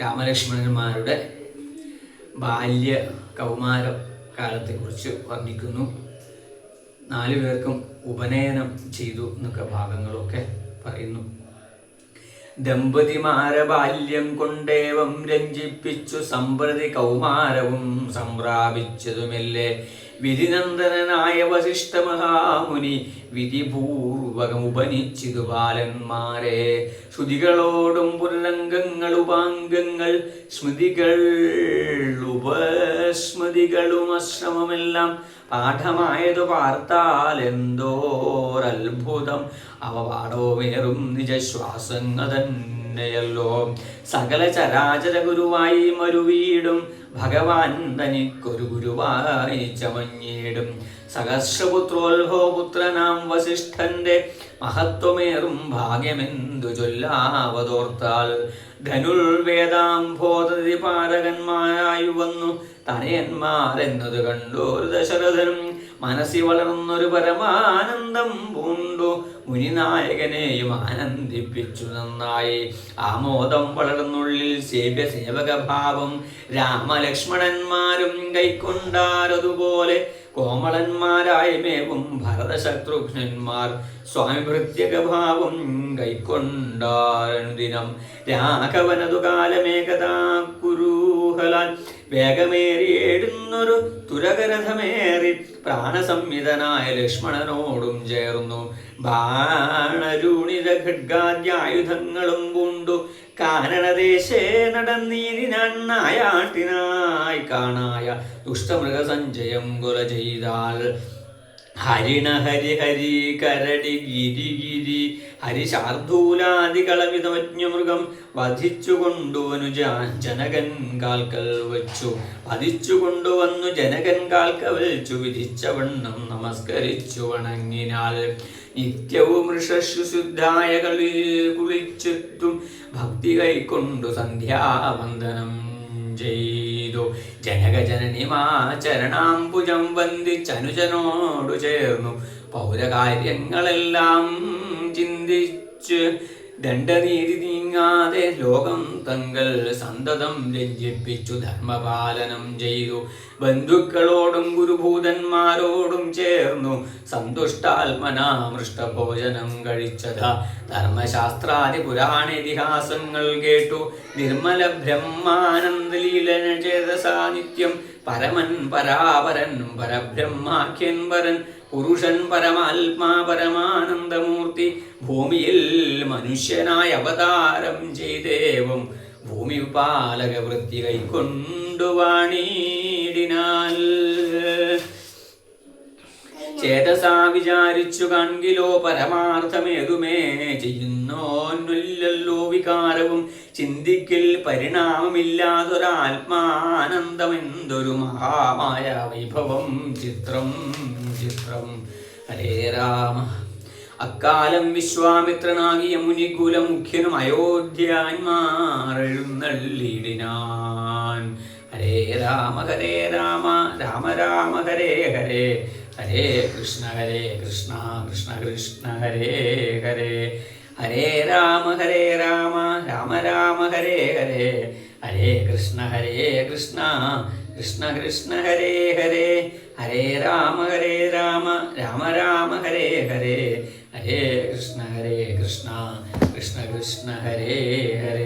രാമലക്ഷ്മണന്മാരുടെ ബാല്യ കൗമാര കാലത്തെക്കുറിച്ച് വർണ്ണിക്കുന്നു. 4 പേർക്കും ഉപനയനം ചെയ്തു എന്നൊക്കെ ഭാഗങ്ങളൊക്കെ പറയുന്നു. ദമ്പതിമാരെ ബാല്യം കൊണ്ടേവം രഞ്ജിപ്പിച്ചു സമ്പ്രതി കൗമാരവും സംപ്രാപിച്ചതുമെല്ലെ വിധിനന്ദനായ വസിഷ്ഠ മഹാമുനി വിധിപൂർവകം ഉപനിച്ചിതു ബാലന്മാരെ. ശ്രുതികളോടും പുരരംഗങ്ങൾ ഉപാംഗങ്ങൾ സ്മൃതികൾ ഉപസ്മൃതികളും അശ്രമമെല്ലാം പാഠമായതു പാർത്താൽ എന്തോരത്ഭുതം. അവ പാഠവുമേറും നിജശ്വാസങ്ങൾ തന്നെയല്ലോ. സകല ചരാചര ഗുരുവായി മരുവീടും ഭഗവാൻ തനിക്കൊരു ഗുരുവായി ചമഞ്ഞിടും. സഹസ്രപുത്രോത്ഭവപുത്രനാം വസിഷ്ഠന്റെ മഹത്വമേറും ഭാഗ്യമെന്തു ചൊല്ലാവതോർത്താൽ. ധനുർവേദാംഭോധതി പാരകന്മാരായി വന്നു തനയന്മാരെന്നത് കണ്ടോരു ദശരഥനും മനസ്സിൽ വളർന്നൊരു പരമാനന്ദം പൂണ്ടു മുനിനായകനെയും ആനന്ദിപ്പിച്ചു നന്നായി. ആമോദം വളർന്നുള്ളിൽ സേവകഭാവം രാമലക്ഷ്മണന്മാരും കൈക്കൊണ്ടാരതുപോലെ. കോമളന്മാരായി മേവും ഭരതശത്രുഘ്നന്മാർ സ്വാമി പ്രത്യകഭാവം കൈക്കൊണ്ടാരനുദിനം. രാഘവനതു കാലമേകതാ കുരൂഹലാൽ വേഗമേറിയേടുന്നൊരു തുരകരഥമേറി പ്രാണസംഹിതനായ ലക്ഷ്മണനോടും ചേർന്നു. ബാണരൂണിത ഖഡ്ഗാദ്യായുധങ്ങളും പൂണ്ടു കാനനദേശേ നടന്നീരിനാൻ നായാട്ടിനായി കാണായ ദുഷ്ടമൃഗസഞ്ചയം കൊല ചെയ്താൽ. ഹരിണ ഹരി ഹരി കരടി ഗിരി ഗിരി ഹരിശാർദൂലാദി കളവിതമജ്ഞമൃഗം വധിച്ചുകൊണ്ടുവന്നു ജനകൻ കാൽക്കൽ വച്ചു. വധിച്ചുകൊണ്ടുവന്നു ജനകൻ കാൽക്കൽ വച്ചു വിധിച്ചവണ്ണം നമസ്കരിച്ചു വണങ്ങിനാൽ. നിത്യവും ഋഷശുദ്ധായ കുളിച്ചെത്തും ഭക്തി കൈക്കൊണ്ടു സന്ധ്യാവന്ദനം ചെയ്തു. ജനകജനനിമാചരണാംബുജം വന്ദിച്ചനുജനോടു ചേർന്നു പൗരകാര്യങ്ങളെല്ലാം ചിന്തിച്ച് ദണ്ഡനീതി നീങ്ങാതെ ലോകം തങ്ങൾ സന്തതം രഞ്ജിപ്പിച്ചു ധർമ്മപാലനം ചെയ്തു. ബന്ധുക്കളോടും ഗുരുഭൂതന്മാരോടും ചേർന്നു സന്തുഷ്ടാത്മനാമൃഷ്ടഭോജനം കഴിച്ചത. ധർമ്മശാസ്ത്രാദി പുരാണേതിഹാസങ്ങൾ കേട്ടു നിർമ്മല ബ്രഹ്മാനന്ദലീലന ചേതസാ നിത്യം. പരമൻ പരാപരൻ പരബ്രഹ്മാഖ്യൻ പരൻ പുരുഷൻ പരമാത്മാ പരമാനന്ദമൂർത്തി ഭൂമിയിൽ മനുഷ്യനായ അവതാരം ചെയ്തേവം ഭൂമി പാലക വൃത്തി കൈക്കൊണ്ടു വാണീടിനാൽ. ചേതസാ വിചാരിച്ചു കൺകിലോ പരമാർത്ഥമേതുമേ ചെയ്യുന്നോന്നില്ലല്ലോ വികാരവും. ചിന്തിക്കൽ പരിണാമമില്ലാതൊരാത്മാനന്ദമെന്തൊരു മഹാമായ വൈഭവം. ചിത്രം ചിത്രം. ഹരേ രാമ. അക്കാലം വിശ്വാമിത്രനാകിയ മുനികുലമുഖ്യനും അയോധ്യാന്മാരെഴുന്നള്ളിടിനാൻ. ഹരേ രാമ രാമ രാമ ഹരേ ഹരേ. ഹരേ കൃഷ്ണ കൃഷ്ണ കൃഷ്ണ ഹരേ ഹരേ. ഹരേ രാമ രാമ രാമ ഹരേ ഹരേ. ഹരേ കൃഷ്ണ കൃഷ്ണ കൃഷ്ണ ഹരേ ഹരേ. ഹരേ രാമ രാമ രാമ ഹരേ ഹരേ. ഹരേ കൃഷ്ണ കൃഷ്ണ കൃഷ്ണ ഹരേ ഹരേ.